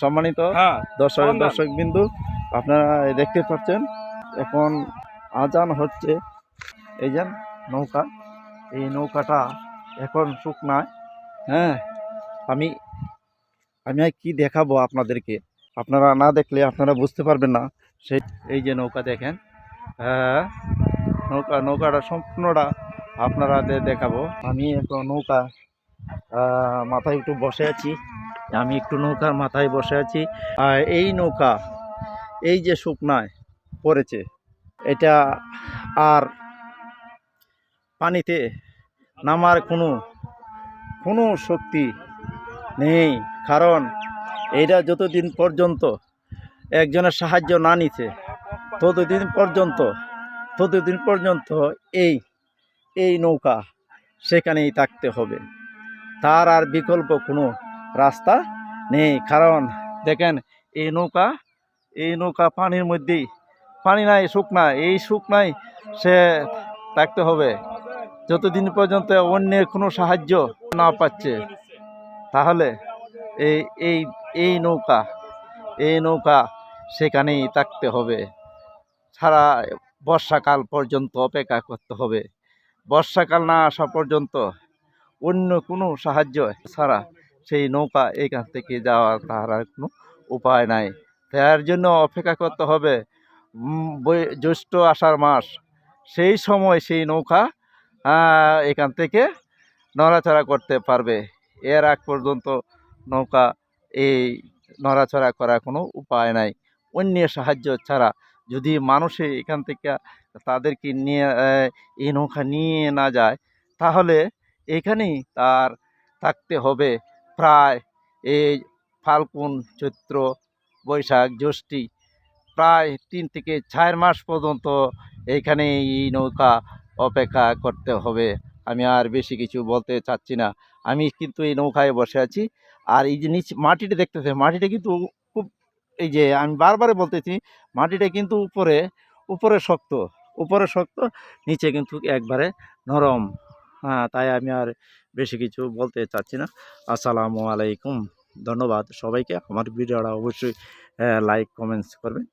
সম্মানিত দর্শক বিন্দু, আপনারা দেখতে পাচ্ছেন এখন আজান হচ্ছে। এই যে নৌকা, এই নৌকাটা এখন শুকনায়। হ্যাঁ, আমি আর কি দেখাবো আপনাদেরকে, আপনারা না দেখলে আপনারা বুঝতে পারবেন না। সেই এই যে নৌকা দেখেন, হ্যাঁ নৌকাটা সম্পূর্ণটা আপনারা দেখাবো। আমি এখন নৌকা মাথায় একটু বসে আছি, আমি একটু নৌকার মাথায় বসে আছি। আর এই নৌকা এই যে শুকনায় পড়েছে, এটা আর পানিতে নামার কোনো শক্তি নেই। কারণ এইটা যতদিন পর্যন্ত একজনের সাহায্য না নিছে ততদিন পর্যন্ত এই নৌকা সেখানেই থাকতে হবে, তার আর বিকল্প কোনো রাস্তা নেই। কারণ দেখেন এই নৌকা পানির মধ্যেই, পানি নাই, এই শুকনায় সে থাকতে হবে যতদিন পর্যন্ত অন্যের কোনো সাহায্য না পাচ্ছে। তাহলে এই নৌকা সেখানেই থাকতে হবে, সারা বর্ষাকাল পর্যন্ত অপেক্ষা করতে হবে। বর্ষাকাল না আসা পর্যন্ত অন্য কোনো সাহায্য ছাড়া সেই নৌকা এখান থেকে যাওয়ার তার আর কোনো উপায় নাই। তার জন্য অপেক্ষা করতে হবে জ্যৈষ্ঠ আষাঢ় মাস, সেই সময় সেই নৌকা এখান থেকে নড়াচড়া করতে পারবে। এর আগ পর্যন্ত নৌকা এই নড়াচড়া করার কোনো উপায় নাই অন্যের সাহায্য ছাড়া। যদি মানুষে এখান থেকে তাদেরকে নিয়ে এই নৌকা নিয়ে না যায়, তাহলে এখানেই তার থাকতে হবে প্রায় এই ফাল্গুন, চৈত্র, বৈশাখ, জ্যৈষ্ঠী, প্রায় 3 থেকে 4 মাস পর্যন্ত এইখানে এই নৌকা অপেক্ষা করতে হবে। আমি আর বেশি কিছু বলতে চাচ্ছি না। আমি কিন্তু এই নৌকায় বসে আছি। আর এই যে মাটিটা দেখতেছে, মাটিটা কিন্তু খুব, এই যে আমি বারবারে বলতেছি, মাটিটা কিন্তু উপরে শক্ত, নিচে কিন্তু একবারে নরম। হ্যাঁ, তাই আমি আর বেশি কিছু বলতে চাচ্ছি না। আসসালামু আলাইকুম, ধন্যবাদ সবাইকে। আমার ভিডিওটা অবশ্যই লাইক কমেন্টস করবেন।